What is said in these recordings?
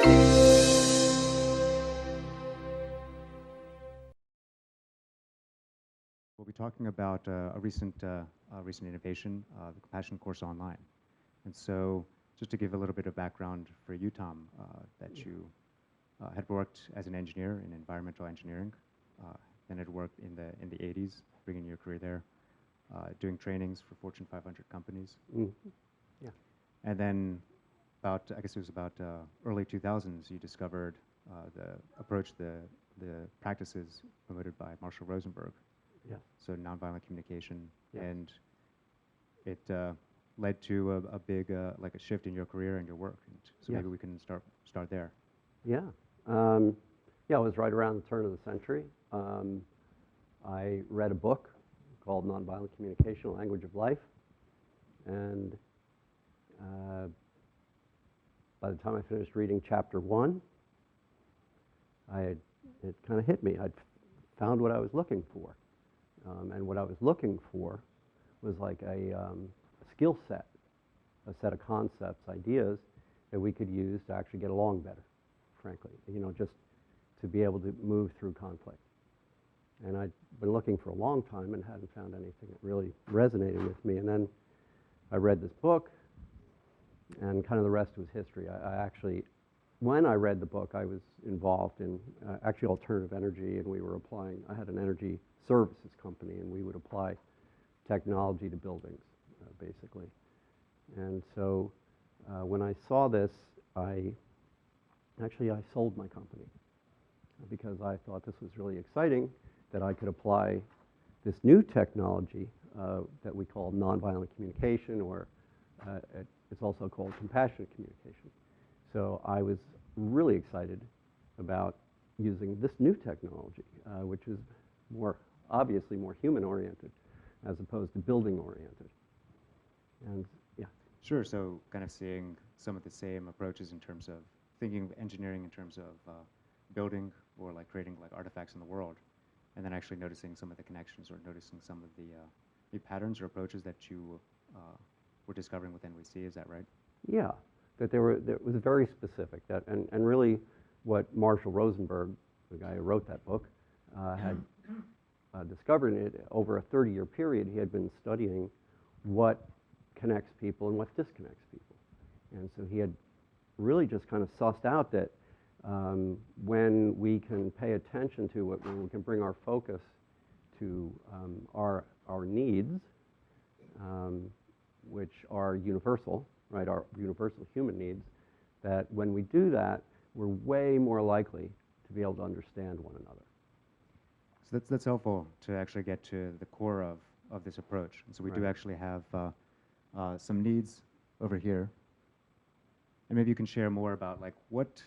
We'll be talking about a recent innovation, the Compassion course online. And so just to give a little bit of background for you, Thom, that you had worked as an engineer in environmental engineering, then had worked in the 80s, bringing your career there, doing trainings for Fortune 500 companies. Mm-hmm. Yeah. And then I guess it was about early 2000s, you discovered the approach, the practices promoted by Marshall Rosenberg. Yeah. So nonviolent communication, Yes. and it led to a big like a shift in your career and your work. And so Yes. maybe we can start there. Yeah. Yeah, it was right around the turn of the century. I read a book called Nonviolent Communication, A Language of Life. And by the time I finished reading chapter 1, it kind of hit me. I'd found what I was looking for. And what I was looking for was like a skill set, a set of concepts, ideas that we could use to actually get along better, frankly, just to be able to move through conflict. And I'd been looking for a long time and hadn't found anything that really resonated with me. And then I read this book, and kind of the rest was history. I actually, when I read the book, I was involved in actually alternative energy, and we were applying, I had an energy services company, and we would apply technology to buildings, basically. And so when I saw this, I sold my company because I thought this was really exciting, that I could apply this new technology that we call nonviolent communication, or it's also called compassionate communication. So I was really excited about using this new technology, which is obviously more human-oriented as opposed to building-oriented. And yeah. Sure. So kind of seeing some of the same approaches in terms of thinking of engineering in terms of building or like creating like artifacts in the world, and then actually noticing some of the connections or noticing some of the patterns or approaches that you were discovering with NVC. Is that right? Yeah, that was very specific. And really what Marshall Rosenberg, the guy who wrote that book, had discovered it over a 30-year period. He had been studying what connects people and what disconnects people. And so he had really just kind of sussed out that when we can pay attention to when we can bring our focus to our needs, which are universal, right, our universal human needs, that when we do that, we're way more likely to be able to understand one another. So that's helpful to actually get to the core of this approach. And so we do actually have some needs over here. And maybe you can share more about like what's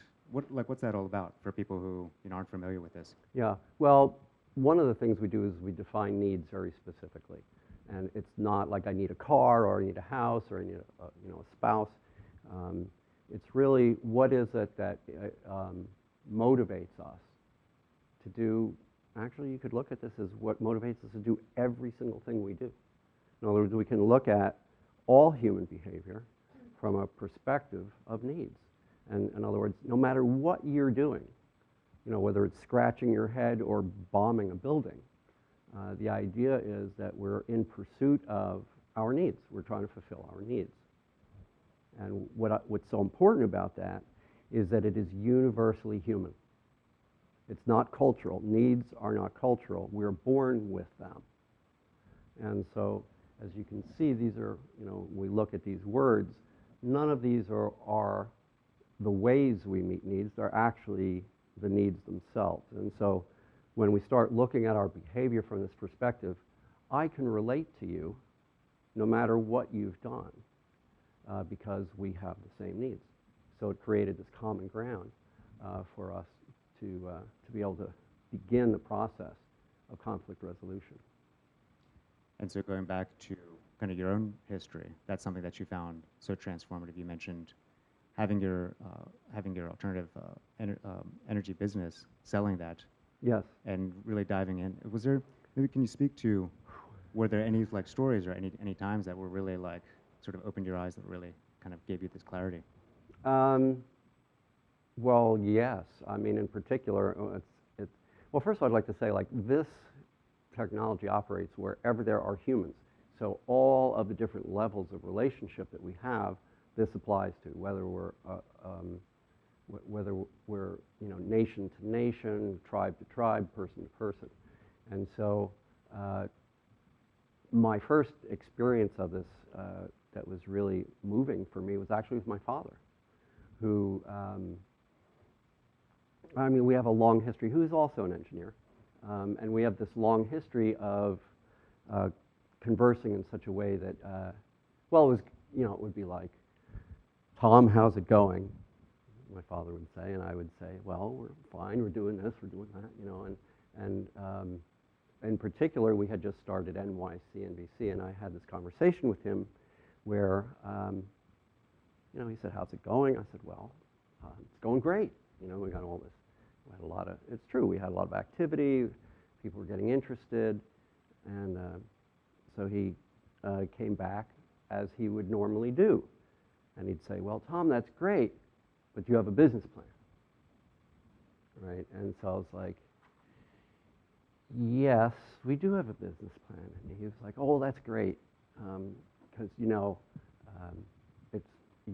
that all about for people who aren't familiar with this? Yeah, well, one of the things we do is we define needs very specifically. And it's not like I need a car or I need a house or I need a spouse. It's really what is it that motivates us to do. Actually, you could look at this as what motivates us to do every single thing we do. In other words, we can look at all human behavior from a perspective of needs. And in other words, no matter what you're doing, whether it's scratching your head or bombing a building, the idea is that we're in pursuit of our needs. We're trying to fulfill our needs. And what's so important about that is that it is universally human. It's not cultural. Needs are not cultural. We're born with them. And so, as you can see, these are, we look at these words, none of these are the ways we meet needs. They're actually the needs themselves. And so, when we start looking at our behavior from this perspective, I can relate to you no matter what you've done because we have the same needs. So it created this common ground for us to be able to begin the process of conflict resolution. And so going back to kind of your own history, that's something that you found so transformative. You mentioned having your alternative energy business, selling that. Yes. And really diving in. Was there, maybe can you speak to, were there any like stories or any times that were really like, sort of opened your eyes that really kind of gave you this clarity? Well, yes. I mean, in particular, well, first of all, I'd like to say, like, this technology operates wherever there are humans. So all of the different levels of relationship that we have, this applies to, whether we're nation to nation, tribe to tribe, person to person. And so my first experience of this that was really moving for me was actually with my father, who, I mean, we have a long history, who is also an engineer. And we have this long history of conversing in such a way that, well, it was, it would be like, Thom, how's it going? My father would say, and I would say, well, we're fine, we're doing this, we're doing that, and in particular, we had just started NYC, NBC, and I had this conversation with him where, he said, how's it going? I said, well, it's going great. We got all this, we had a lot of, it's true, we had a lot of activity, people were getting interested, and so he came back as he would normally do. And he'd say, well, Thom, that's great, but you have a business plan, right? And so I was like, yes, we do have a business plan. And he was like, oh, that's great, because, you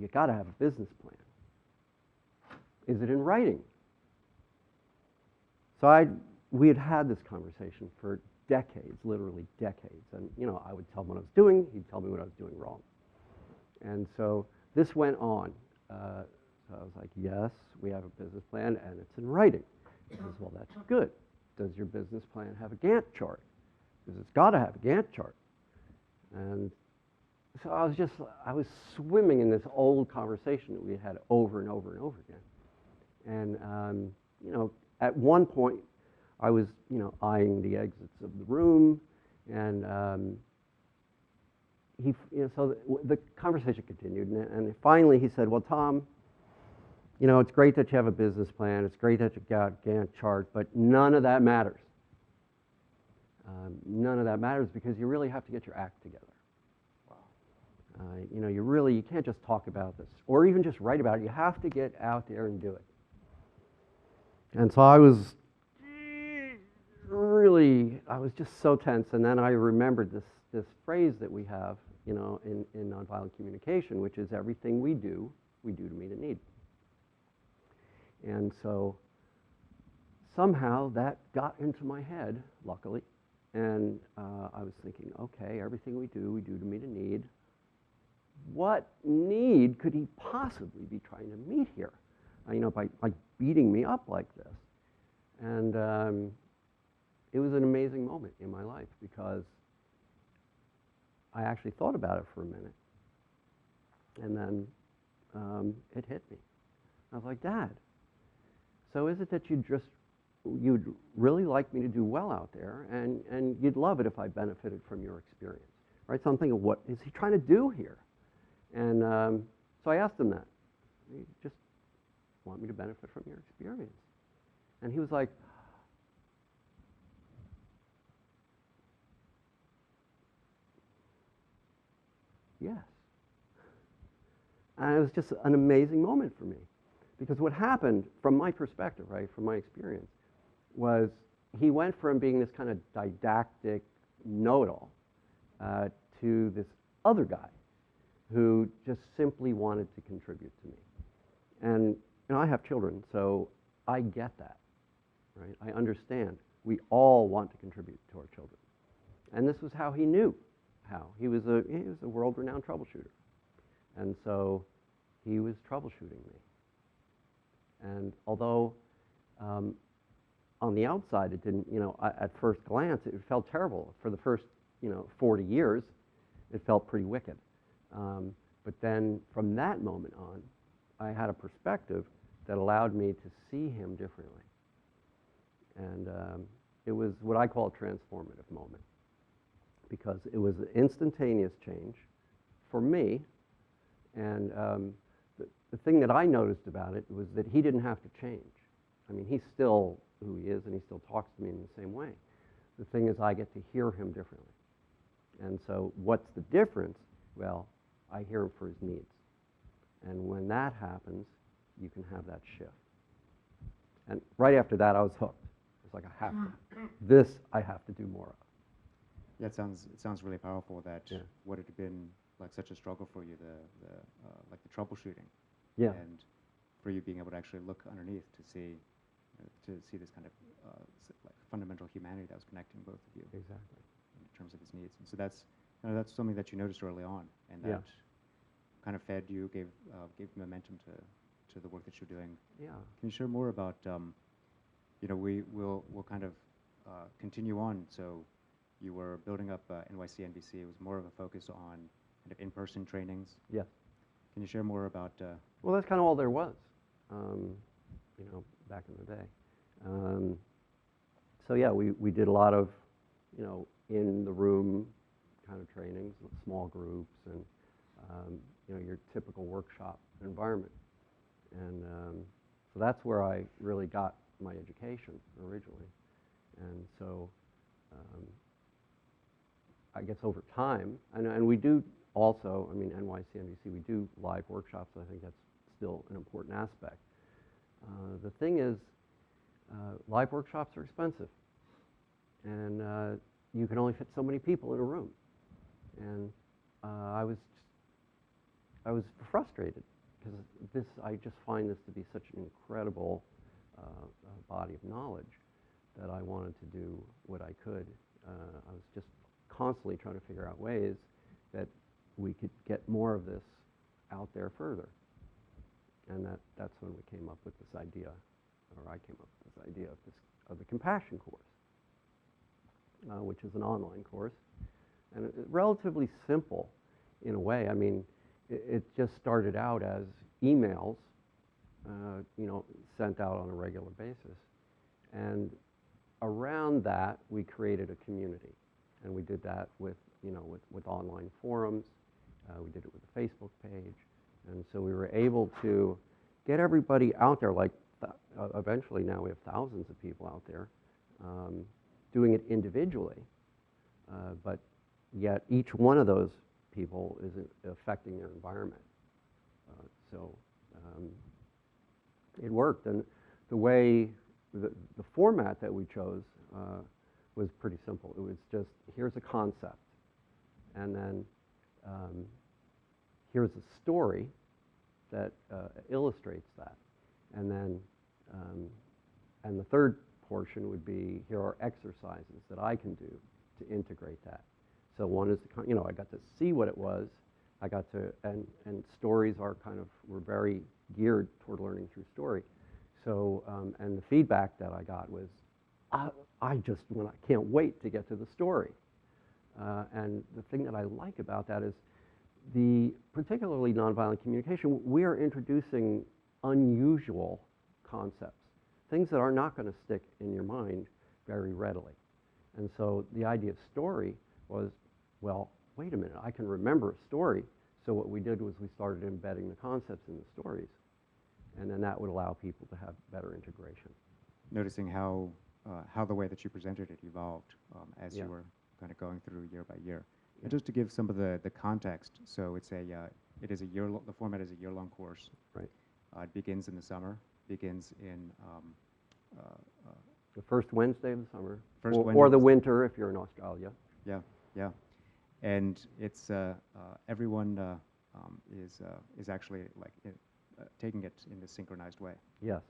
got to have a business plan. Is it in writing? So we had had this conversation for decades, literally decades. And, I would tell him what I was doing. He'd tell me what I was doing wrong. And so this went on. So I was like, yes, we have a business plan, and it's in writing. He says, well, that's good. Does your business plan have a Gantt chart? Because it's got to have a Gantt chart. And so I was swimming in this old conversation that we had over and over and over again. And, at one point, I was, eyeing the exits of the room, and so the conversation continued, and finally he said, well, Thom, it's great that you have a business plan, it's great that you've got a Gantt chart, but none of that matters. None of that matters because you really have to get your act together. Wow. You can't just talk about this or even just write about it. You have to get out there and do it. And so I was just so tense. And then I remembered this phrase that we have, in nonviolent communication, which is everything we do to meet a need. And so somehow that got into my head, luckily. And I was thinking, okay, everything we do to meet a need. What need could he possibly be trying to meet here? By beating me up like this. And it was an amazing moment in my life because I actually thought about it for a minute. And then it hit me. I was like, Dad, so is it that you'd really like me to do well out there, and you'd love it if I benefited from your experience, right? So I'm thinking, what is he trying to do here? And so I asked him that. You just want me to benefit from your experience? And he was like, yes. And it was just an amazing moment for me. Because what happened, from my perspective, right, from my experience, was he went from being this kind of didactic know-it-all to this other guy who just simply wanted to contribute to me. And I have children, so I get that, right? I understand. We all want to contribute to our children. And this was how he knew how. He was a world-renowned troubleshooter. And so he was troubleshooting me. And although on the outside it didn't, at first glance it felt terrible. For the first, 40 years, it felt pretty wicked. But then from that moment on, I had a perspective that allowed me to see him differently. And it was what I call a transformative moment, because it was an instantaneous change for me. And the thing that I noticed about it was that he didn't have to change. I mean, he's still who he is, and he still talks to me in the same way. The thing is, I get to hear him differently. And so what's the difference? Well, I hear him for his needs. And when that happens, you can have that shift. And right after that, I was hooked. It's like, I have to. This I have to do more of. Yeah, it sounds really powerful that Yeah. what had been like such a struggle for you, like the troubleshooting, Yeah. and for you being able to actually look underneath to see this kind of like fundamental humanity that was connecting both of you Exactly. in terms of his needs. And so that's something that you noticed early on, and that Yeah. kind of fed you, gave momentum to the work that you're doing. Yeah. Can you share more about we'll kind of continue on. So you were building up NYC NBC. It was more of a focus on kind of in-person trainings. Yes. Can you share more about? Well, that's kind of all there was, back in the day. So yeah, we did a lot of, in the room kind of trainings, small groups, and your typical workshop environment. And so that's where I really got my education originally. And so I guess over time, and we do also, NYC NBC, we do live workshops. I think that's still an important aspect. The thing is, live workshops are expensive, and you can only fit so many people in a room. And I was frustrated because I just find this to be such an incredible body of knowledge that I wanted to do what I could. I was just constantly trying to figure out ways that we could get more of this out there further. And that's when we came up with this idea, or I came up with this idea of the Compassion course, which is an online course. And relatively simple in a way. I mean, it just started out as emails, sent out on a regular basis. And around that, we created a community. And we did that with online forums. We did it with a Facebook page. And so we were able to get everybody out there, like eventually now we have thousands of people out there doing it individually. But yet each one of those people is affecting their environment. So it worked. And the way, the format that we chose was pretty simple. It was just, here's a concept, and then here's a story that illustrates that. And then, and the third portion would be, here are exercises that I can do to integrate that. So one is, I got to see what it was. I got to, and stories are we're very geared toward learning through story. So, and the feedback that I got was, I can't wait to get to the story. And the thing that I like about that is particularly nonviolent communication, we are introducing unusual concepts, things that are not going to stick in your mind very readily. And so the idea of story was, well, wait a minute, I can remember a story. So what we did was we started embedding the concepts in the stories. And then that would allow people to have better integration. Noticing how the way that you presented it evolved as Yeah. you were kind of going through year by year. And just to give some of the context, so it's the format is a year-long course. Right. It begins in the summer, begins in The first Wednesday of the summer, First or Wednesday. the winter if you're in Australia. Yeah, and it's everyone is actually like taking it in this synchronized way. Yes.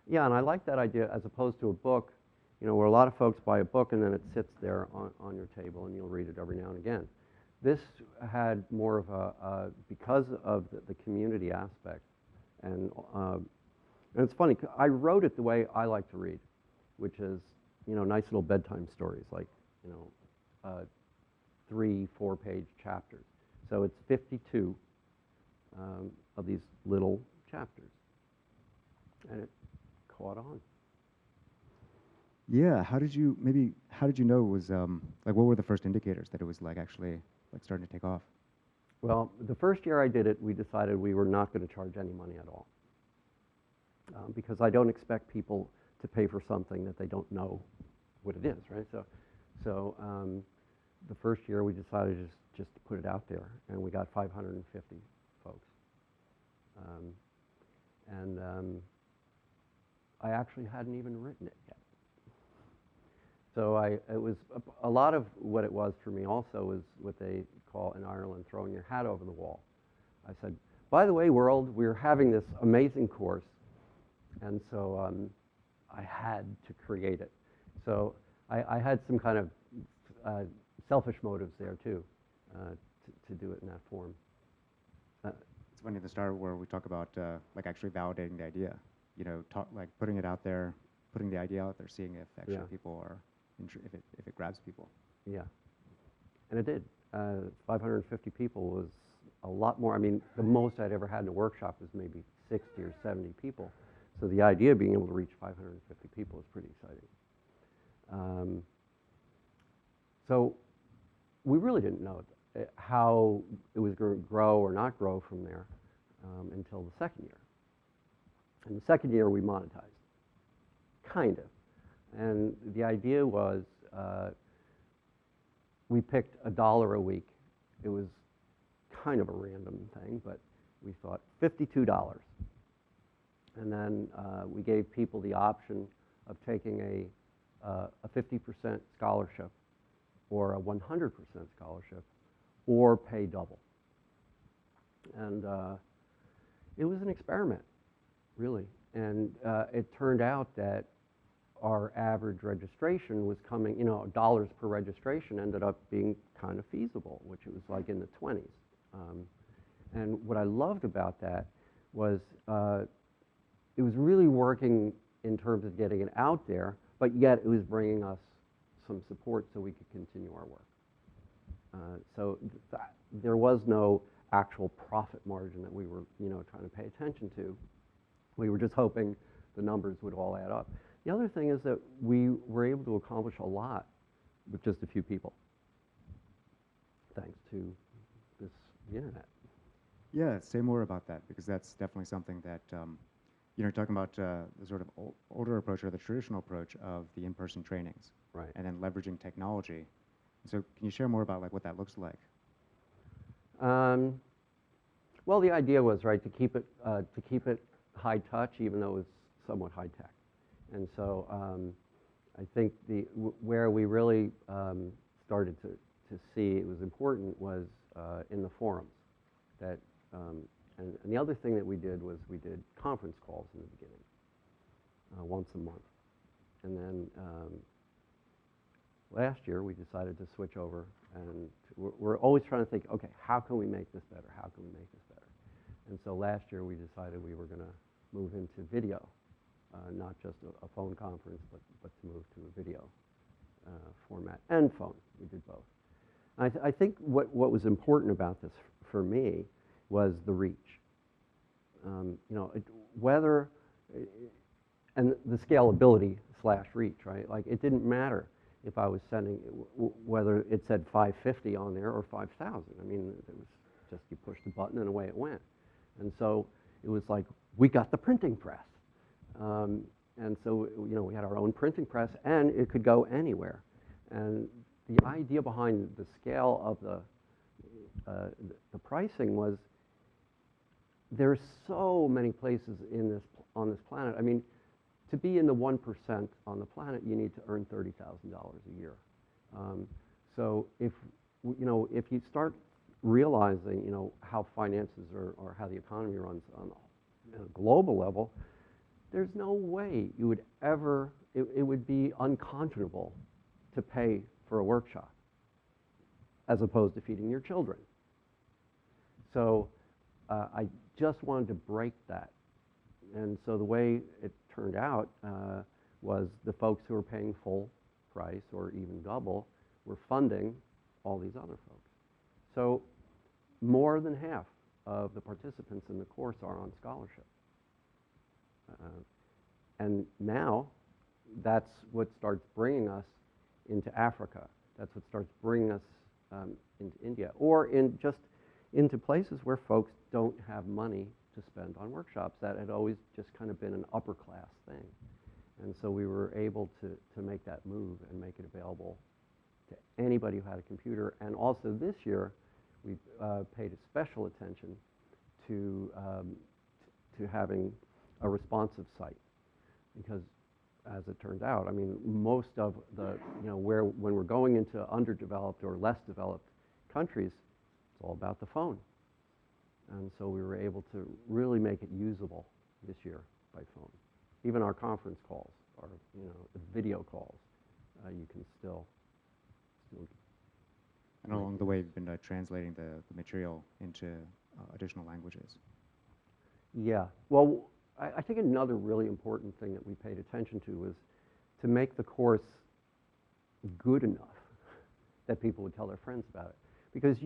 Yeah, and I like that idea as opposed to a book, where a lot of folks buy a book and then it sits there on your table and you'll read it every now and again. This had more of because of the community aspect, and it's funny, I wrote it the way I like to read, which is, nice little bedtime stories, like, 3-4 page chapters. So it's 52 of these little chapters, and it caught on. Yeah, how did you know it was like, what were the first indicators that it was like actually like starting to take off? Well, the first year I did it, we decided we were not going to charge any money at all, because I don't expect people to pay for something that they don't know what it is, right? So the first year we decided just to put it out there, and we got 550 folks. I actually hadn't even written it yet. So it was a lot of what it was for me also was what they call in Ireland throwing your hat over the wall. I said, by the way, world, we're having this amazing course. And so I had to create it. So I had some kind of selfish motives there too, to do it in that form. It's funny at the start where we talk about like actually validating the idea, you know, like putting it out there, putting the idea out there, seeing if actually people are, if it grabs people. Yeah, and it did. 550 people was a lot more. I mean, the most I'd ever had in a workshop was maybe 60 or 70 people. So the idea of being able to reach 550 people is pretty exciting. So we really didn't know how it was going to grow or not grow from there until the second year. And the second year we monetized, kind of. And the idea was we picked $1 a week. It was kind of a random thing, but we thought $52. And then we gave people the option of taking a 50% scholarship or a 100% scholarship or pay double. And it was an experiment, really. And it turned out that our average registration was coming, you know, dollars per registration ended up being kind of feasible, which it was like in the 20s. And what I loved about that was it was really working in terms of getting it out there, but yet it was bringing us some support so we could continue our work. So there was no actual profit margin that we were, you know, trying to pay attention to. We were just hoping the numbers would all add up. The other thing is that we were able to accomplish a lot with just a few people, thanks to the internet. Yeah, say more about that, because that's definitely something that, you know, talking about the sort of older approach or the traditional approach of the in-person trainings. Right. And then leveraging technology. So can you share more about like what that looks like? Well, the idea was, right, to keep it high touch, even though it was somewhat high tech. And so I think where we really started to see it was important was in the forums. That, and the other thing that we did was we did conference calls in the beginning, once a month. And then last year we decided to switch over, and we're always trying to think, okay, how can we make this better? How can we make this better? And so last year we decided we were going to move into video. Not just a phone conference, but to move to a video format and phone. We did both. I think what was important about this for me was the reach. You know, whether, and the scalability / reach, right? Like it didn't matter if I was sending, whether it said 550 on there or 5,000. I mean, it was just you pushed the button and away it went. And so it was like, we got the printing press. And so, you know, we had our own printing press, and it could go anywhere. And the idea behind the scale of the pricing was there's so many places on this planet. I mean, to be in the 1% on the planet, you need to earn $30,000 a year. So if you start realizing, you know, how finances or how the economy runs on a global level, there's no way you would ever, it would be unconscionable to pay for a workshop as opposed to feeding your children. So I just wanted to break that. And so the way it turned out was the folks who were paying full price or even double were funding all these other folks. So more than half of the participants in the course are on scholarship. And now, that's what starts bringing us into Africa. That's what starts bringing us into India, or into places where folks don't have money to spend on workshops. That had always just kind of been an upper class thing. And so we were able to make that move and make it available to anybody who had a computer. And also this year, we paid special attention to having a responsive site. because as it turned out, I mean, most of the, when we're going into underdeveloped or less developed countries, it's all about the phone. And so we were able to really make it usable this year by phone. Even our conference calls, our, the video calls, you can still And along the way, you've been translating the material into additional languages. Yeah. Well, I think another really important thing that we paid attention to was to make the course good enough that people would tell their friends about it. Because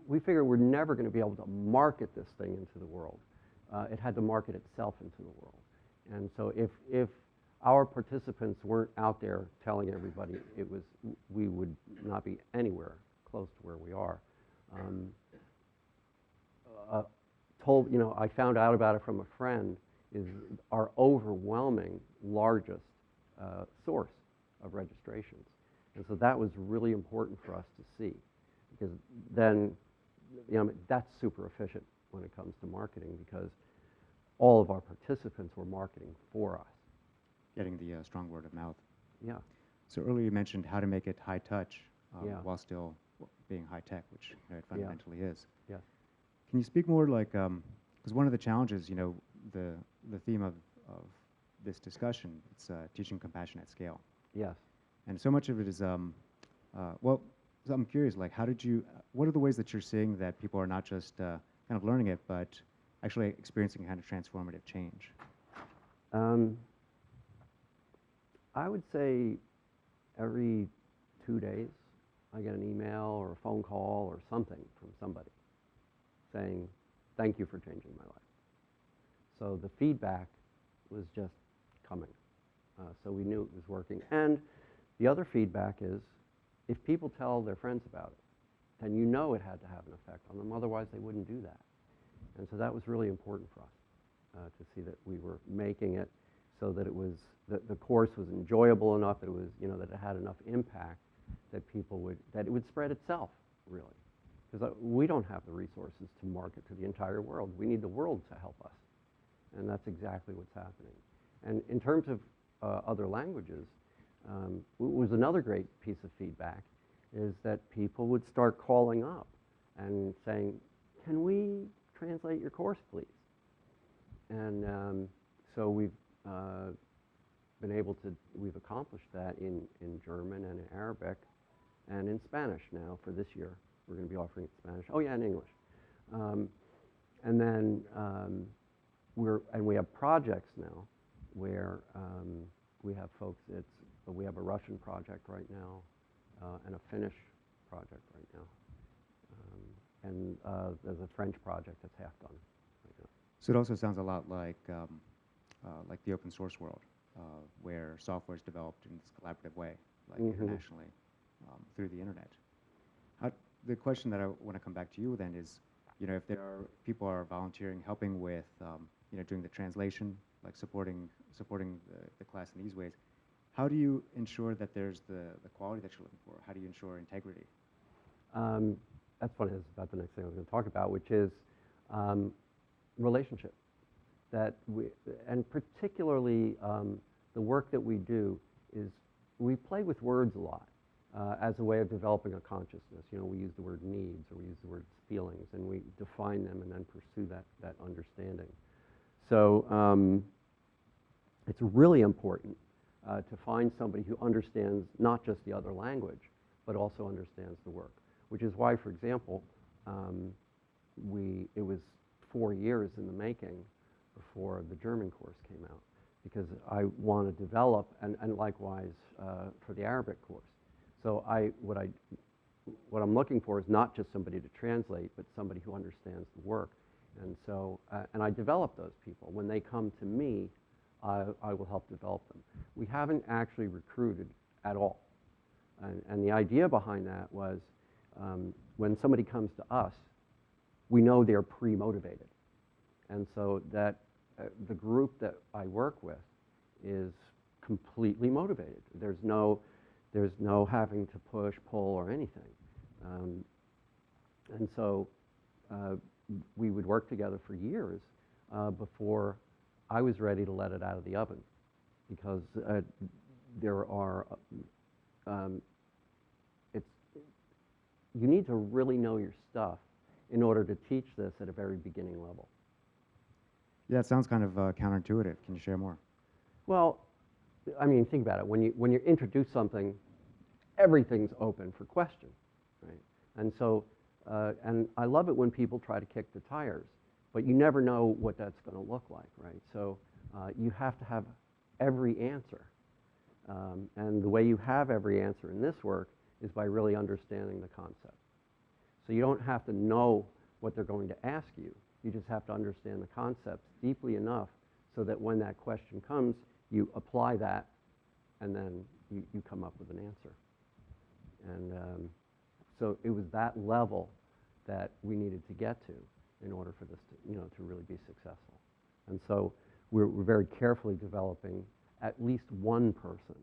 we figure we're never going to be able to market this thing into the world. It had to market itself into the world. And so if our participants weren't out there telling everybody, we would not be anywhere close to where we are. I found out about it from a friend, is our overwhelming largest source of registrations. And so that was really important for us to see, because then, that's super efficient when it comes to marketing, because all of our participants were marketing for us. Getting the strong word of mouth. Yeah. So earlier you mentioned how to make it high touch Yeah. while still being high tech, which it fundamentally is. Yeah. Can you speak more like, because one of the challenges, the theme of this discussion, it's teaching compassion at scale. Yes. And so much of it is, well, so I'm curious, like, what are the ways that you're seeing that people are not just kind of learning it, but actually experiencing kind of transformative change? I would say every 2 days, I get an email or a phone call or something from somebody saying, thank you for changing my life. So the feedback was just coming. So we knew it was working. And the other feedback is, if people tell their friends about it, then you know it had to have an effect on them. Otherwise, they wouldn't do that. And so that was really important for us, to see that we were making it so that it was, that the course was enjoyable enough, that it was, that it had enough impact that that it would spread itself, really. Because we don't have the resources to market to the entire world. We need the world to help us. And that's exactly what's happening. And in terms of other languages, was another great piece of feedback, is that people would start calling up and saying, can we translate your course, please? And so we've we've accomplished that in German and in Arabic and in Spanish now for this year. We're going to be offering it in Spanish. Oh yeah, in English. And then we have projects now where we have folks. We have a Russian project right now and a Finnish project right now, and there's a French project that's half done right now. So it also sounds a lot like the open source world, where software is developed in this collaborative way, like internationally, through the internet. The question that I want to come back to you then is, if people are volunteering, helping with, doing the translation, like supporting the class in these ways, how do you ensure that there's the quality that you're looking for? How do you ensure integrity? That's funny. That's about the next thing I was going to talk about, which is relationship. And particularly the work that we do is we play with words a lot as a way of developing a consciousness. We use the word needs or we use the word feelings, and we define them and then pursue that understanding. So it's really important to find somebody who understands not just the other language, but also understands the work, which is why, for example, it was 4 years in the making before the German course came out, because I want to develop, and likewise for the Arabic course. So what I'm looking for is not just somebody to translate, but somebody who understands the work. And so, and I develop those people. When they come to me, I will help develop them. We haven't actually recruited at all. And the idea behind that was when somebody comes to us, we know they're pre-motivated. And so that the group that I work with is completely motivated. There's no having to push, pull, or anything. And so we would work together for years before I was ready to let it out of the oven. because there are, um, it's, you need to really know your stuff in order to teach this at a very beginning level. Yeah, it sounds kind of counterintuitive. Can you share more? Well, I mean, think about it. When you introduce something, everything's open for question, right? And so, and I love it when people try to kick the tires, but you never know what that's going to look like, right? So you have to have every answer. And the way you have every answer in this work is by really understanding the concept. So you don't have to know what they're going to ask you. You just have to understand the concepts deeply enough so that when that question comes, you apply that, and then you come up with an answer. And so it was that level that we needed to get to in order for this to really be successful. And so we're very carefully developing at least one person.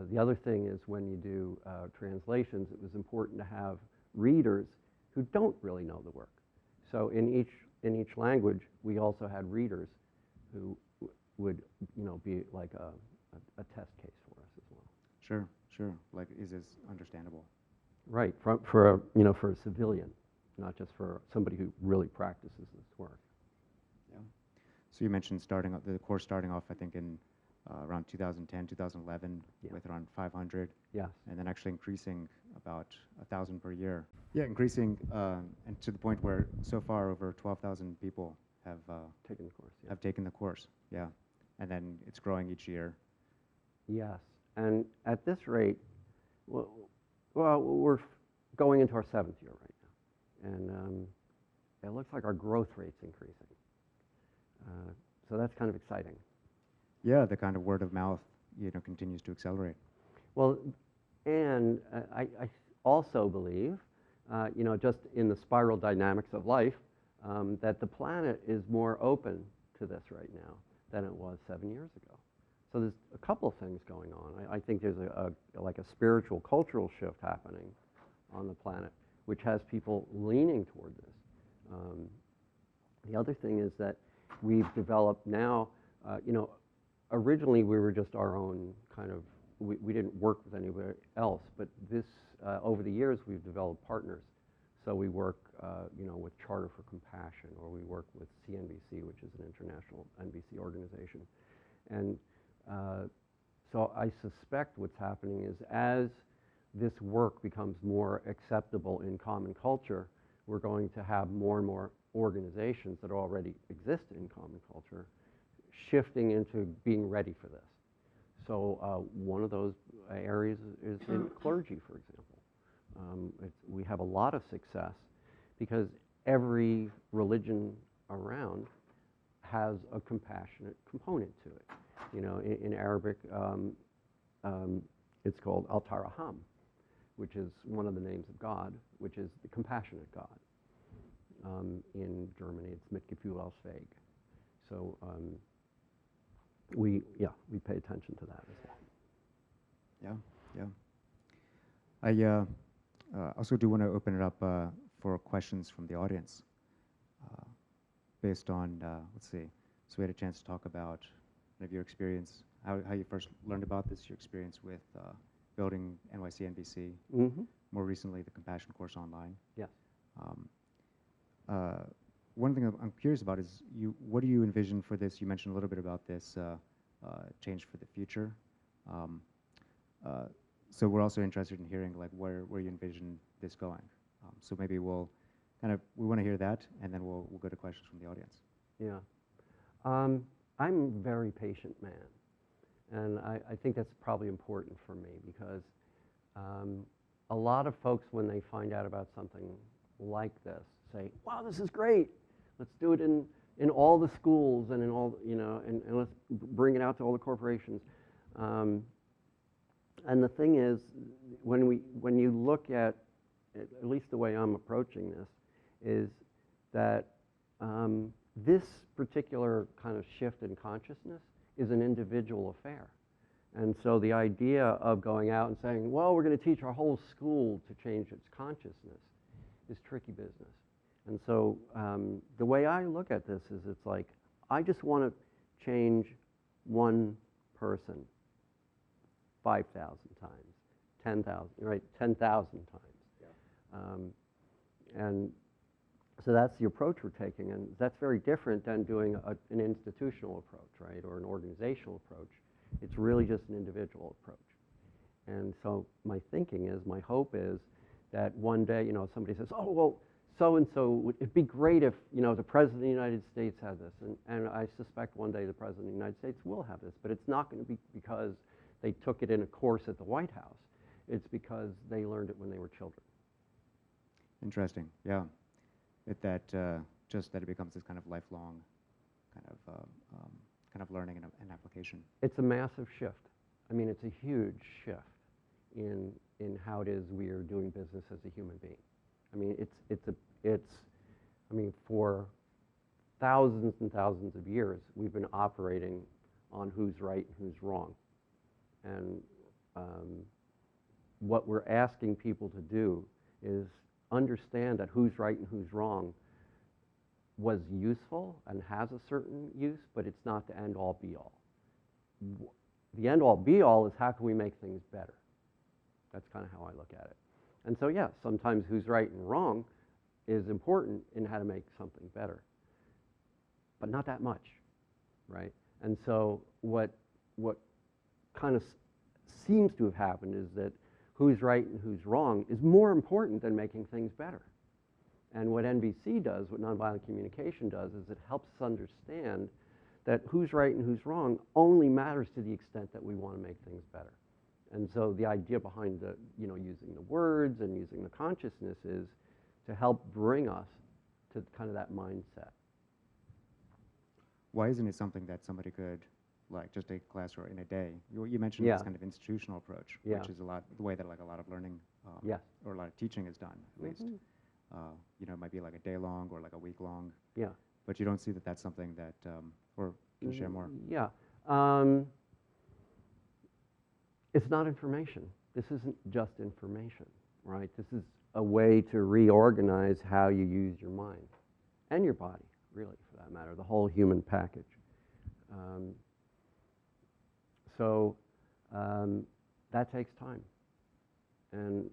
The other thing is when you do translations, it was important to have readers who don't really know the work. So in each language, we also had readers who would be like a test case for us as well. Sure, sure. Like, is this understandable? Right, for a civilian, not just for somebody who really practices this work. Yeah. So you mentioned the course starting off, I think, in around 2010, 2011, Yeah. with around 500. Yes. And then actually increasing about 1,000 per year. Yeah, increasing, and to the point where so far over 12,000 people have Taking the course. Yeah. have taken the course. Yeah, and then it's growing each year. Yes, and at this rate, well, we're going into our 7th year right now, and it looks like our growth rate's increasing. So that's kind of exciting. Yeah, the kind of word of mouth, continues to accelerate. Well, and I also believe, just in the spiral dynamics of life, that the planet is more open to this right now than it was 7 years ago. So there's a couple of things going on. I think there's like a spiritual, cultural shift happening on the planet, which has people leaning toward this. The other thing is that we've developed now, originally we were just our own kind of, we didn't work with anybody else, but this, over the years, we've developed partners. So we work, with Charter for Compassion, or we work with CNBC, which is an international NBC organization. And so I suspect what's happening is as this work becomes more acceptable in common culture, we're going to have more and more organizations that already exist in common culture shifting into being ready for this. So one of those areas is in clergy, for example. We have a lot of success because every religion around has a compassionate component to it. In Arabic, it's called Al-Taraham, which is one of the names of God, which is the compassionate God. In Germany, it's Mitgefühl aus Weg. So we pay attention to that as well. Yeah, yeah. I also do want to open it up for questions from the audience. Based on, let's see, so we had a chance to talk about your experience, how you first learned about this, your experience with building NYC-NBC, more recently the Compassion course online. Yes. One thing I'm curious about is what do you envision for this? You mentioned a little bit about this change for the future. So we're also interested in hearing like where you envision this going. So maybe we want to hear that, and then we'll go to questions from the audience. Yeah. I'm a very patient man, and I think that's probably important for me because a lot of folks, when they find out about something like this, say, wow, this is great. Let's do it in all the schools and in all, and let's bring it out to all the corporations. And the thing is, when you look at least the way I'm approaching this, is that this particular kind of shift in consciousness is an individual affair. And so the idea of going out and saying, well, we're going to teach our whole school to change its consciousness is tricky business. And so the way I look at this is it's like, I just want to change one person 5,000 times, 10,000, right? 10,000 times. And so that's the approach we're taking, and that's very different than doing an institutional approach, right, or an organizational approach. It's really just an individual approach. And so my thinking is, my hope is that one day, somebody says, oh, well, so-and-so, it'd be great if, the President of the United States had this. And I suspect one day the President of the United States will have this, but it's not going to be because they took it in a course at the White House. It's because they learned it when they were children. Interesting, yeah. Just that it becomes this kind of lifelong kind of learning and application. It's a massive shift. I mean, it's a huge shift in how it is we are doing business as a human being. I mean, I mean, for thousands and thousands of years, we've been operating on who's right and who's wrong. And what we're asking people to do is understand that who's right and who's wrong was useful and has a certain use, but it's not the end-all be-all. The end-all be-all is how can we make things better? That's kind of how I look at it. And so, yeah, sometimes who's right and wrong is important in how to make something better, but not that much, right? And so what kind of seems to have happened is that who's right and who's wrong is more important than making things better. And what NVC does, what nonviolent communication does, is it helps us understand that who's right and who's wrong only matters to the extent that we want to make things better. And so the idea behind the, using the words and using the consciousness is to help bring us to kind of that mindset. Why isn't it something that somebody could, like, just take a class or in a day? You mentioned this kind of institutional approach, which is the way that like a lot of learning or a lot of teaching is done, at least. It might be like a day long or like a week long. Yeah. But you don't see that that's something that, or can you share more? Yeah. It's not information. This isn't just information, right? This is a way to reorganize how you use your mind and your body, really, for that matter, the whole human package. That takes time. And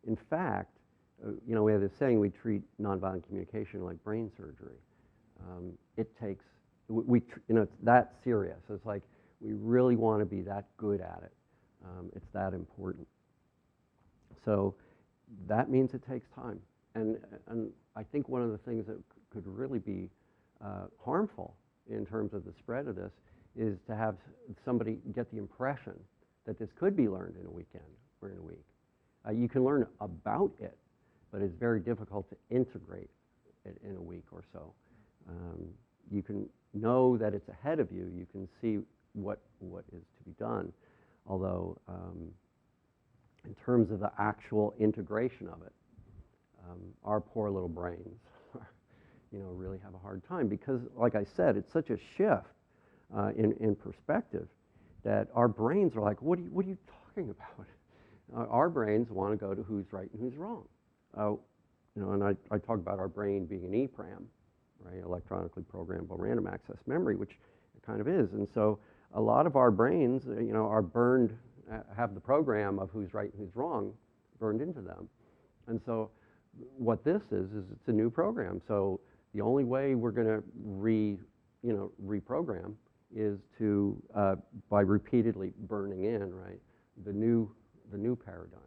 in fact, we have this saying, we treat nonviolent communication like brain surgery. It takes, it's that serious. It's like we really want to be that good at it. It's that important. So that means it takes time. And I think one of the things that could really be harmful in terms of the spread of this is to have somebody get the impression that this could be learned in a weekend or in a week. You can learn about it, but it's very difficult to integrate it in a week or so. You can know that it's ahead of you. You can see what is to be done. Although, in terms of the actual integration of it, our poor little brains, really have a hard time because, like I said, it's such a shift in perspective that our brains are like, what are you talking about? Our brains want to go to who's right and who's wrong. And I talk about our brain being an EPRAM, right, electronically programmable random access memory, which it kind of is. And so a lot of our brains, are burned, have the program of who's right and who's wrong burned into them. And so what this is it's a new program. So the only way we're going to reprogram is to by repeatedly burning in, right, the new paradigm.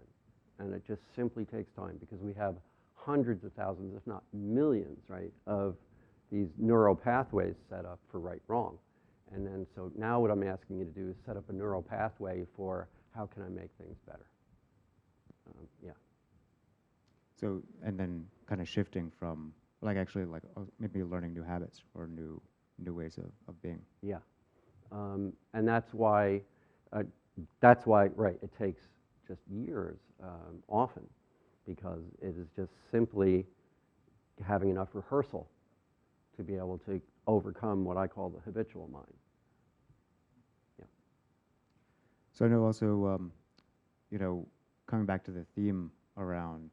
And it just simply takes time because we have hundreds of thousands, if not millions, right, of these neural pathways set up for right-wrong. And then so now what I'm asking you to do is set up a neural pathway for how can I make things better. Yeah. So, and then kind of shifting from, maybe learning new habits or new ways of being. Yeah. And that's why, right, it takes just years often because it is just simply having enough rehearsal to be able to overcome what I call the habitual mind. Yeah. So I know also, coming back to the theme around,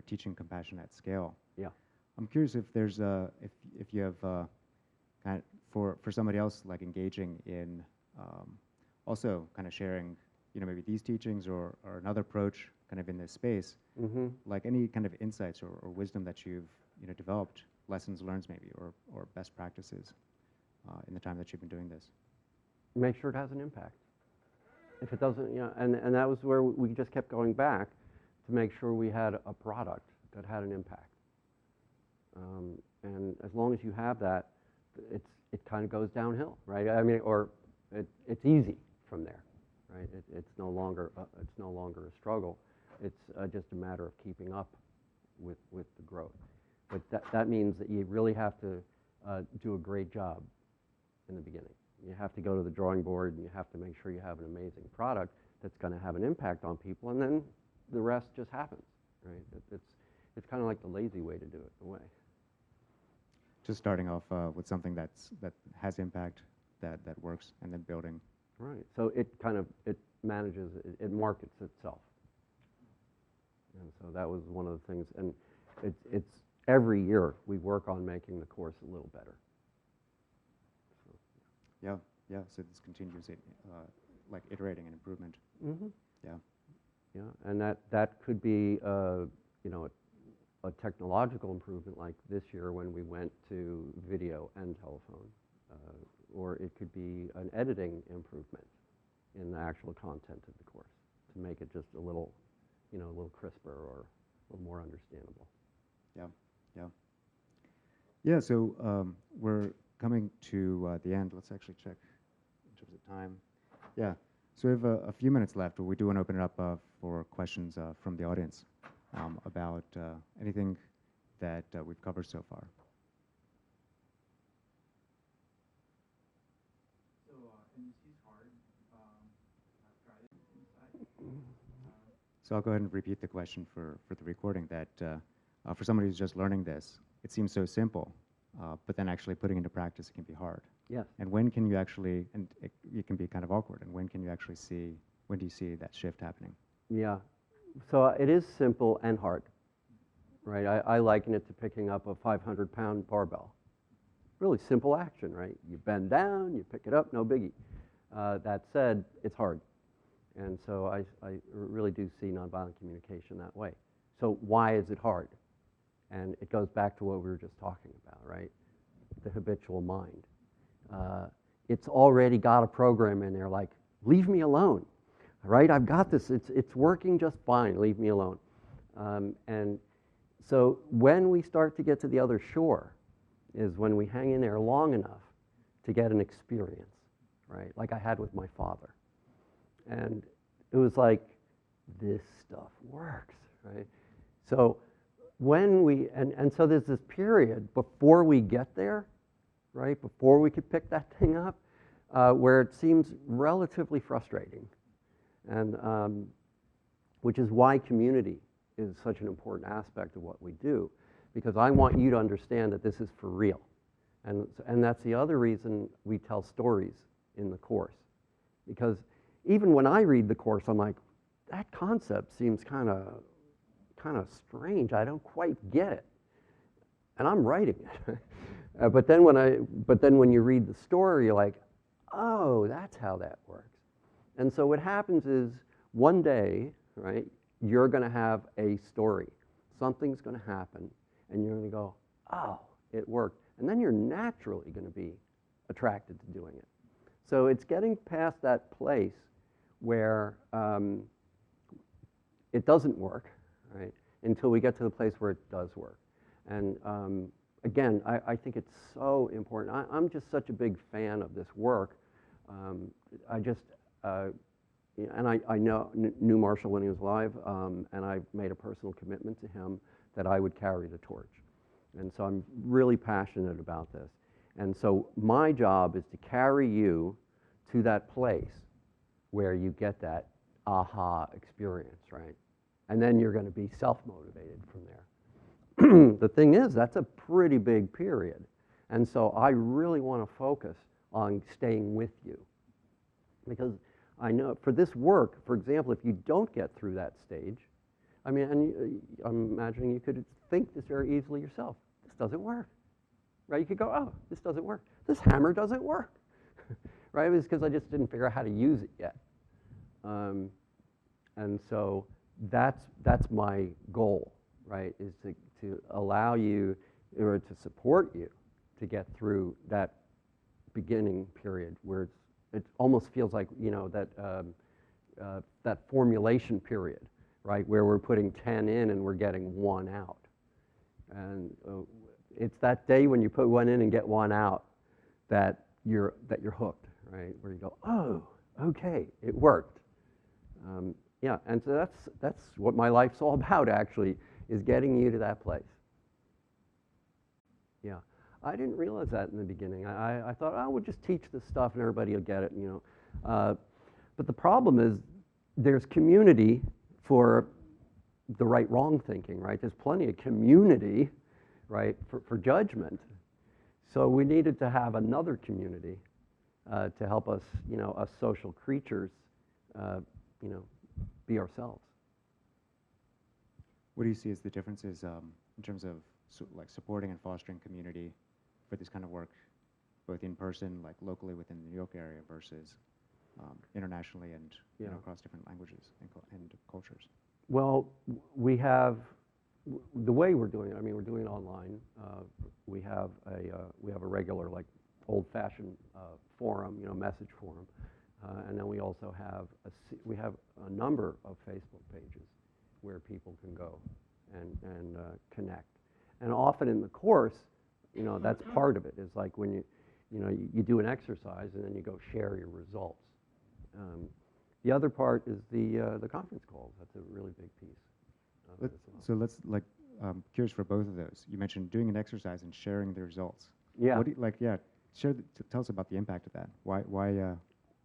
teaching compassion at scale. Yeah. I'm curious if there's if you have kind of for somebody else like engaging in also kind of sharing, maybe these teachings or another approach kind of in this space, like any kind of insights or wisdom that you've, developed, lessons learned maybe, or best practices in the time that you've been doing this. Make sure it has an impact. If it doesn't, and that was where we just kept going back to make sure we had a product that had an impact. And as long as you have that, it kind of goes downhill, right? I mean, or it's easy from there, right? It's no longer a struggle. It's just a matter of keeping up with the growth. But that means that you really have to do a great job in the beginning. You have to go to the drawing board, and you have to make sure you have an amazing product that's going to have an impact on people, and then the rest just happens, right? It's kind of like the lazy way to do it, in a way. Just starting off with something that has impact, that works, and then building. Right. So it manages, it markets itself. And so that was one of the things, and it's every year we work on making the course a little better. So. Yeah. So this continues, like iterating and improvement. Mm-hmm. Yeah. Yeah, and that could be, a technological improvement like this year when we went to video and telephone, or it could be an editing improvement in the actual content of the course to make it just a little crisper or a little more understandable. Yeah. So we're coming to the end. Let's actually check in terms of time. Yeah. So we have a few minutes left, but we do want to open it up for questions from the audience about anything that we've covered so far. So NEC is hard. I've tried it inside. So I'll go ahead and repeat the question for the recording, that for somebody who's just learning this, it seems so simple, but then actually putting into practice, it can be hard. Yes. And when can you actually, and it can be kind of awkward, and when do you see that shift happening? Yeah. So it is simple and hard, right? I liken it to picking up a 500-pound barbell. Really simple action, right? You bend down, you pick it up, no biggie. That said, it's hard. And so I really do see nonviolent communication that way. So why is it hard? And it goes back to what we were just talking about, right? The habitual mind. It's already got a program in there like, leave me alone, right? I've got this. It's working just fine. Leave me alone. And so when we start to get to the other shore is when we hang in there long enough to get an experience, right? Like I had with my father. And it was like, this stuff works, right? So when we, and so there's this period before we get there, right, before we could pick that thing up, where it seems relatively frustrating. And which is why community is such an important aspect of what we do, because I want you to understand that this is for real. And that's the other reason we tell stories in the course. Because even when I read the course, I'm like, that concept seems kind of strange. I don't quite get it. And I'm writing it. But then when you read the story, you're like, oh, that's how that works. And so what happens is one day, right, you're going to have a story. Something's going to happen, and you're going to go, oh, it worked. And then you're naturally going to be attracted to doing it. So it's getting past that place where it doesn't work, right, until we get to the place where it does work. And again, I think it's so important. I'm just such a big fan of this work. And I knew Marshall when he was alive, and I made a personal commitment to him that I would carry the torch. And so I'm really passionate about this. And so my job is to carry you to that place where you get that aha experience, right? And then you're going to be self-motivated from there. The thing is, that's a pretty big period. And so I really want to focus on staying with you. Because I know for this work, for example, if you don't get through that stage, I mean, and I'm imagining you could think this very easily yourself. This doesn't work, right? You could go, oh, this doesn't work. This hammer doesn't work, right? It was because I just didn't figure out how to use it yet. And so that's my goal, right? Is to allow you or to support you to get through that beginning period where it almost feels like, you know, that formulation period, right? Where we're putting 10 in and we're getting 1 out. And it's that day when you put 1 in and get 1 out that you're hooked, right? Where you go, oh, okay, it worked. Yeah, and so that's what my life's all about, actually, is getting you to that place. Yeah, I didn't realize that in the beginning. I thought, oh, we'll just teach this stuff and everybody will get it, you know. But the problem is there's community for the right-wrong thinking, right? There's plenty of community, right, for judgment. So we needed to have another community to help us, you know, us social creatures, you know, be ourselves. What do you see as the differences in terms of like supporting and fostering community for this kind of work, both in person, like locally within the New York area, versus internationally and you know, across different languages and cultures? Well, we have the way we're doing it. I mean, we're doing it online. We have a regular, like, old-fashioned forum, you know, message forum, and then we also have a number of Facebook pages where people can go and connect. And often in the course, you know, that's part of it. Is like when you do an exercise and then you go share your results. The other part is the conference calls. That's a really big piece. So let's curious for both of those. You mentioned doing an exercise and sharing the results. Yeah. What do you, tell us about the impact of that. Why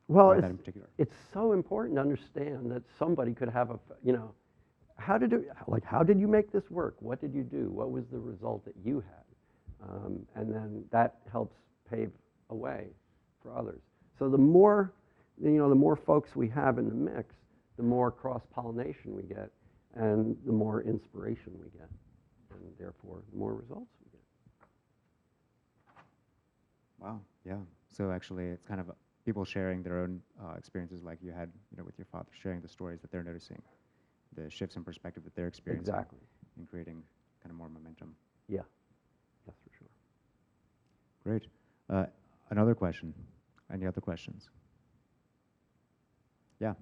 well, that in particular? It's so important to understand that somebody could have you know, how did you make this work? What did you do? What was the result that you had? And then that helps pave a way for others. So the more folks we have in the mix, the more cross-pollination we get, and the more inspiration we get, and therefore the more results we get. Wow. Yeah. So actually, it's kind of people sharing their own experiences, like you had, you know, with your father, sharing the stories that they're noticing, the shifts in perspective that they're experiencing, Exactly, and creating kind of more momentum. yeah, that's for sure. Great. Another question. Any other questions? Yeah.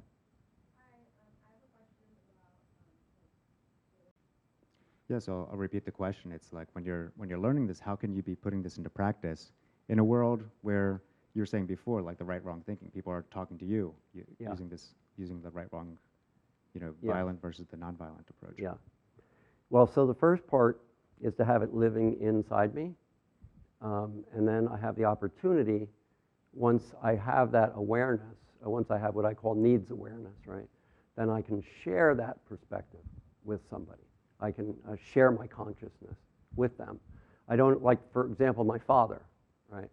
Yeah, so I'll repeat the question. It's like when you're learning this, how can you be putting this into practice in a world where you were saying before, like the right-wrong thinking, people are talking to you, using the right-wrong, you know, violent versus the nonviolent approach. Yeah. Well, so the first part is to have it living inside me, and then I have the opportunity, once I have that awareness, once I have what I call needs awareness, right, then I can share that perspective with somebody. I can share my consciousness with them. I don't, like, for example, my father, right?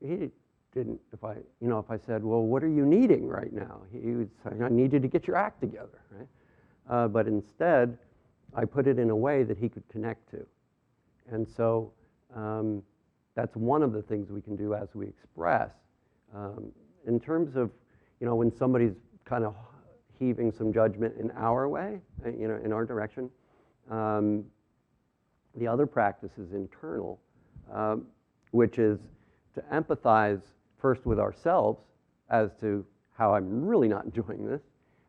He didn't, if I said, well, what are you needing right now? He would say, I need you to get your act together, right? But instead, I put it in a way that he could connect to. And so that's one of the things we can do as we express. In terms of, you know, when somebody's kind of heaving some judgment in our way, you know, in our direction, the other practice is internal, which is to empathize first with ourselves as to how I'm really not enjoying this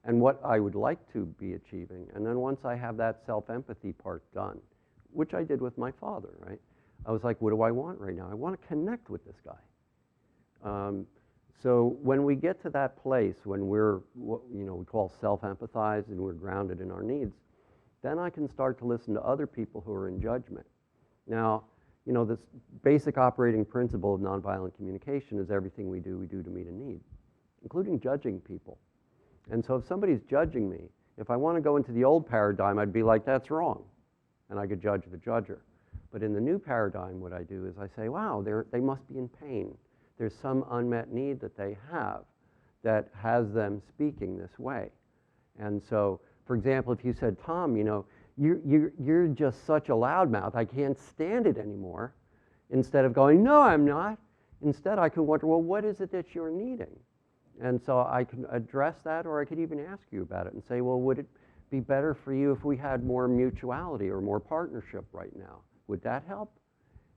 and what I would like to be achieving. And then once I have that self-empathy part done, which I did with my father, right? I was like, what do I want right now? I want to connect with this guy. So when we get to that place, when we're what, you know, we call self-empathized and we're grounded in our needs, then I can start to listen to other people who are in judgment. Now, you know, this basic operating principle of nonviolent communication is everything we do to meet a need, including judging people. And so if somebody's judging me, if I want to go into the old paradigm, I'd be like, that's wrong. And I could judge the judger. But in the new paradigm, what I do is I say, wow, they must be in pain. There's some unmet need that they have that has them speaking this way. And so, for example, if you said, Thom, you know, you're just such a loudmouth, I can't stand it anymore, instead of going, no, I'm not, Instead, I can wonder, well, what is it that you're needing? And so I can address that, or I could even ask you about it and say, well, would it be better for you if we had more mutuality or more partnership right now? Would that help?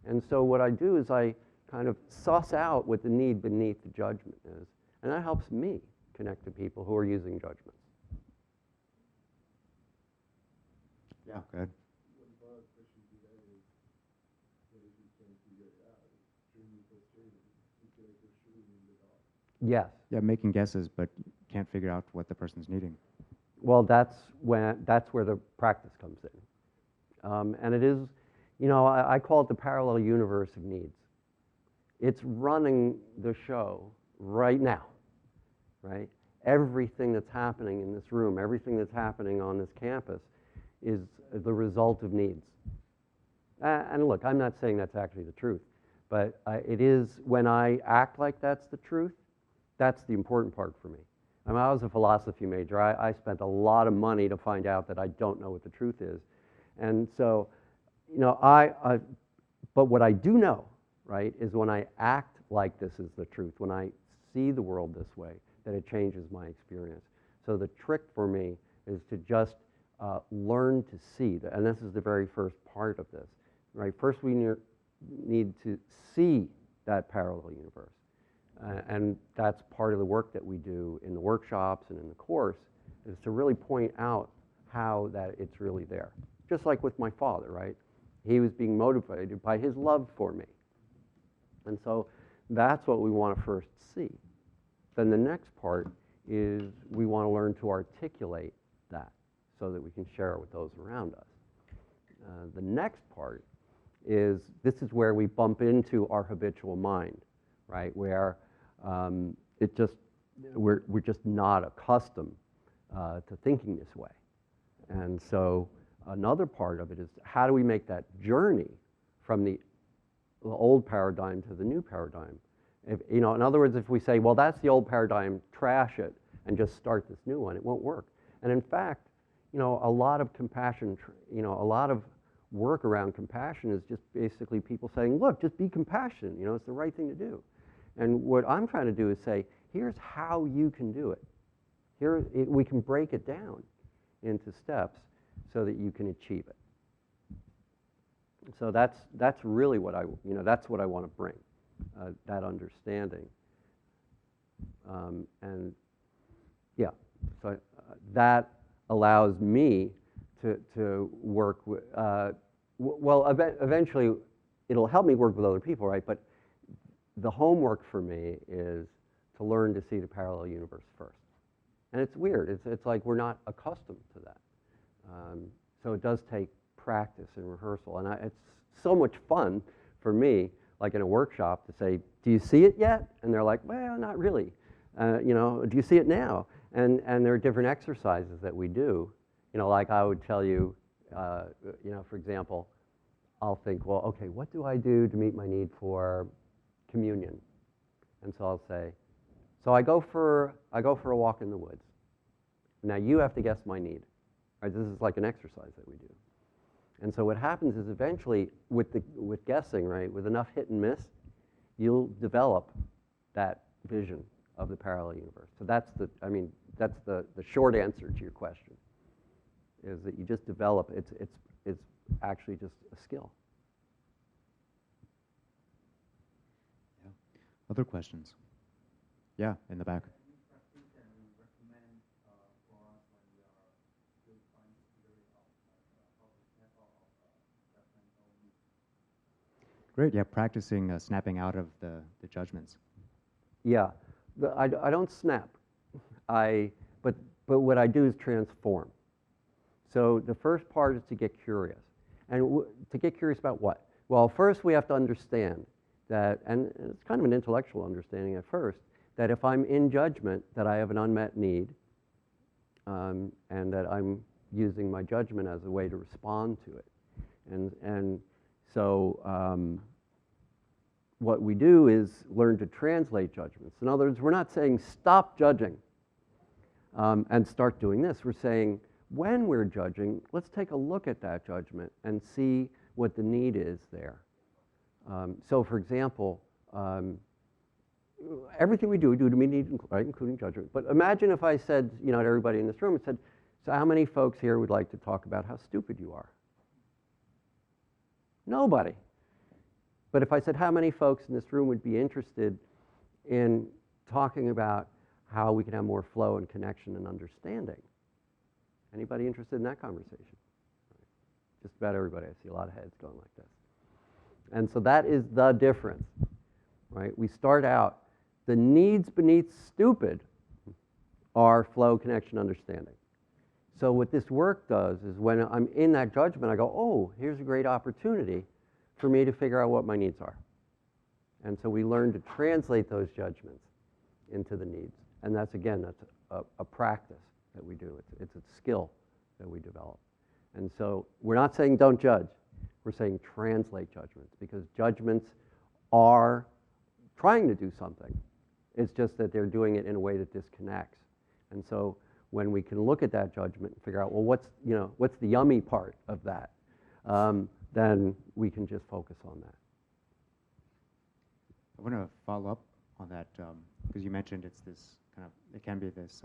And so what I do is I kind of suss out what the need beneath the judgment is, and that helps me connect to people who are using judgments. Yeah, go ahead. One broad question to that is, what if you can't figure it out? It's extremely frustrating. You feel like you're shooting in the dark. Yes. Yeah, making guesses, but can't figure out what the person's needing. Well, that's where the practice comes in. And it is, you know, I call it the parallel universe of needs. It's running the show right now, right? Everything that's happening in this room, everything that's happening on this campus is the result of needs. And look, I'm not saying that's actually the truth, but it is, when I act like that's the truth, that's the important part for me. I mean, I was a philosophy major. I spent a lot of money to find out that I don't know what the truth is. And so, you know, but what I do know, right, is when I act like this is the truth, when I see the world this way, that it changes my experience. So the trick for me is to just learn to see, and this is the very first part of this, right? First, we need to see that parallel universe. And that's part of the work that we do in the workshops and in the course, is to really point out how that it's really there. Just like with my father, right? He was being motivated by his love for me. And so that's what we want to first see. Then the next part is we want to learn to articulate that so that we can share it with those around us. The next part is, this is where we bump into our habitual mind, right? Where we're just not accustomed to thinking this way. And so another part of it is, how do we make that journey from the old paradigm to the new paradigm? If, you know, in other words, if we say, well, that's the old paradigm, trash it, and just start this new one, it won't work. And in fact, you know, a lot of compassion, you know, a lot of work around compassion is just basically people saying, look, just be compassionate, you know, it's the right thing to do. And what I'm trying to do is say, here's how you can do it. We can break it down into steps so that you can achieve it. So that's really what that's what I want to bring, that understanding. And yeah, so that allows me to work with, eventually it'll help me work with other people, right? But the homework for me is to learn to see the parallel universe first. And it's weird. It's like we're not accustomed to that. So it does take practice and rehearsal. And it's so much fun for me, like in a workshop, to say, do you see it yet? And they're like, well, not really. You know, do you see it now? And there are different exercises that we do. You know, like I would tell you, you know, for example, I'll think, well, okay, what do I do to meet my need for communion? And so I'll say, so I go for a walk in the woods. Now you have to guess my need. Right? This is like an exercise that we do. And so what happens is, eventually with guessing, right, with enough hit and miss, you'll develop that vision of the parallel universe. So that's the short answer to your question, is that you just develop. It's actually just a skill. Yeah. Other questions? Yeah, in the back. Any practice can we recommend for us when we are still trying to figure it out, how to snap out of judgmental needs? Great, yeah, practicing snapping out of the judgments. Yeah, I don't snap. But what I do is transform. So the first part is to get curious. And to get curious about what? Well, first we have to understand that, and it's kind of an intellectual understanding at first, that if I'm in judgment, that I have an unmet need, and that I'm using my judgment as a way to respond to it. And so what we do is learn to translate judgments. In other words, we're not saying stop judging and start doing this. We're saying, when we're judging, let's take a look at that judgment and see what the need is there. So for example, everything we do to meet needs, right, including judgment. But imagine if I said, to everybody in this room, and said, so how many folks here would like to talk about how stupid you are? Nobody. But if I said, how many folks in this room would be interested in talking about how we can have more flow and connection and understanding? Anybody interested in that conversation? Just about everybody. I see a lot of heads going like this. And so that is the difference, right? We start out, the needs beneath stupid are flow, connection, understanding. So what this work does is when I'm in that judgment, I go, oh, here's a great opportunity for me to figure out what my needs are. And so we learn to translate those judgments into the needs. And that's, again, that's a practice that we do. It's a skill that we develop. And so we're not saying don't judge. We're saying translate judgments, because judgments are trying to do something. It's just that they're doing it in a way that disconnects. And so when we can look at that judgment and figure out, well, what's the yummy part of that, then we can just focus on that. I want to follow up on that because you mentioned it can be this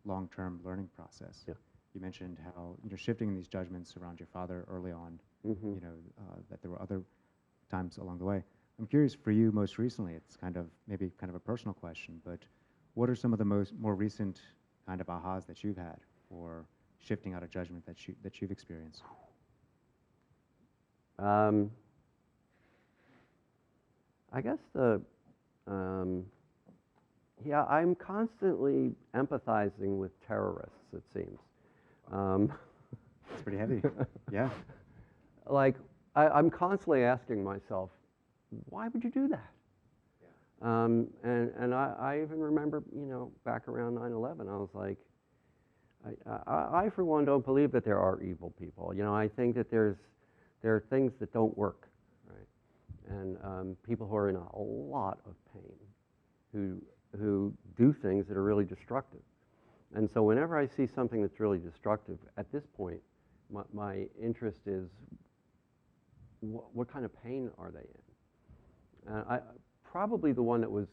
long-term learning process. Yeah. You mentioned how shifting these judgments around your father early on, that there were other times along the way. I'm curious for you most recently. It's maybe kind of a personal question, but what are some of the more recent kind of ahas that you've had, or shifting out of judgment that you've experienced? I guess I'm constantly empathizing with terrorists, it seems. It's pretty heavy. Yeah. Like, I'm constantly asking myself, why would you do that? Yeah. And I even remember, back around 9/11, I was like, I for one don't believe that there are evil people. I think that there are things that don't work, right? And people who are in a lot of pain, who do things that are really destructive. And so whenever I see something that's really destructive, at this point, my interest is, what kind of pain are they in? Probably the one that was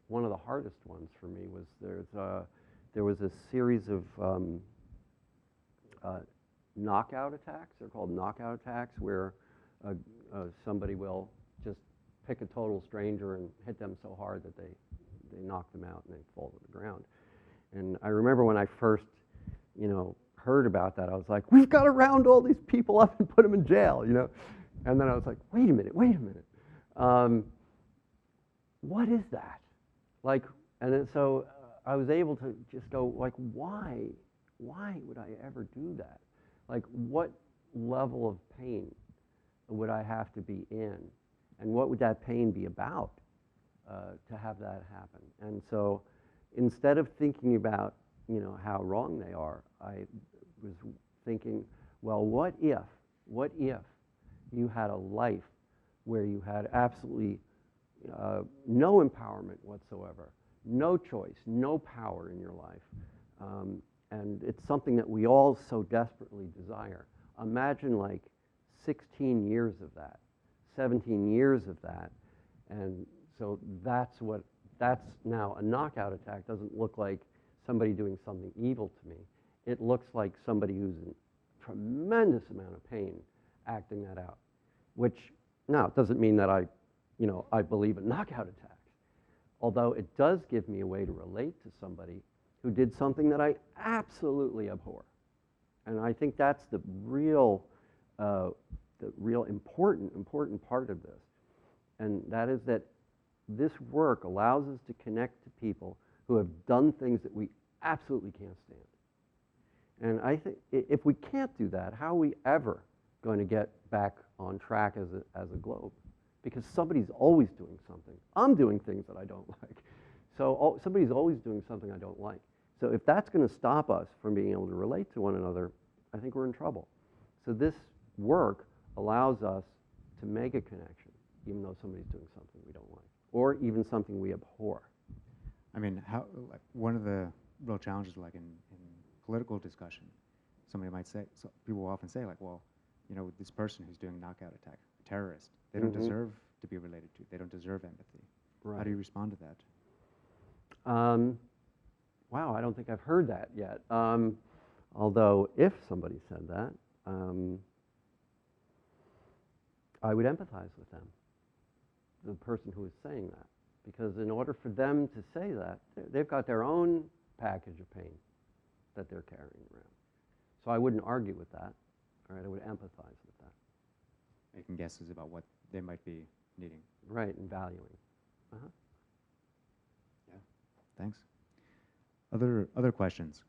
one of the hardest ones for me was there was a series of knockout attacks. They're called knockout attacks, where somebody will just pick a total stranger and hit them so hard that they knock them out and they fall to the ground. And I remember when I first, heard about that, I was like, we've got to round all these people up and put them in jail, And then I was like, wait a minute. What is that? Like, and then so I was able to just go, like, why would I ever do that? Like, what level of pain would I have to be in? And what would that pain be about to have that happen? And so instead of thinking about, how wrong they are, I was thinking, well, what if you had a life where you had absolutely no empowerment whatsoever, no choice, no power in your life, and it's something that we all so desperately desire. Imagine like 16 years of that, 17 years of that, and so that's now a knockout attack. Doesn't look like somebody doing something evil to me. It looks like somebody who's in tremendous amount of pain acting that out, which now it doesn't mean that I believe in knockout attacks, although it does give me a way to relate to somebody who did something that I absolutely abhor. And I think that's the real important part of this. And that is that this work allows us to connect to people who have done things that we absolutely can't stand. And I think if we can't do that, how are we ever going to get back on track as a globe? Because somebody's always doing something. I'm doing things that I don't like. So somebody's always doing something I don't like. So if that's going to stop us from being able to relate to one another, I think we're in trouble. So this work allows us to make a connection, even though somebody's doing something we don't like, or even something we abhor. I mean, one of the real challenges, like in political discussion, somebody might say, so people will often say, like, well, this person who's doing knockout attack, a terrorist, they don't deserve to be related to. They don't deserve empathy. Right. How do you respond to that? Wow, I don't think I've heard that yet. Although, if somebody said that, I would empathize with them, the person who is saying that. Because in order for them to say that, they've got their own package of pain that they're carrying around. So I wouldn't argue with that. All right, I would empathize with that. Making guesses about what they might be needing. Right, and valuing. Uh-huh. Yeah, thanks. Other questions?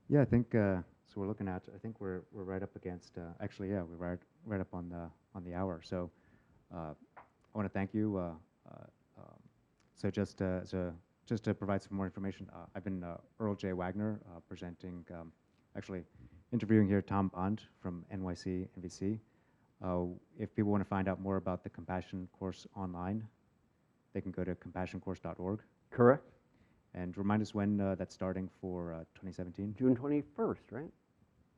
Yeah, I think so. We're looking at. I think we're right up against. Actually, yeah, we're right up on the hour. So I want to thank you. So just to provide some more information, I've been Earl J. Wagner, presenting, actually interviewing here Thom from NYC NVC. If people want to find out more about the Compassion course online, they can go to compassioncourse.org. Correct. And remind us when that's starting for 2017? June 21st, right?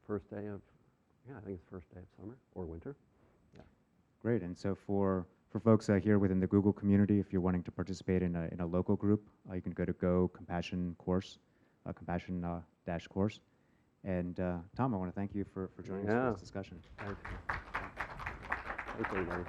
First day of, yeah, I think it's first day of summer or winter. Yeah. Great. And so for folks here within the Google community, if you're wanting to participate in a local group, you can go to Go Compassion Course, Compassion course. And Thom, I want to thank you for joining us for this discussion. Thanks. Thanks, everybody.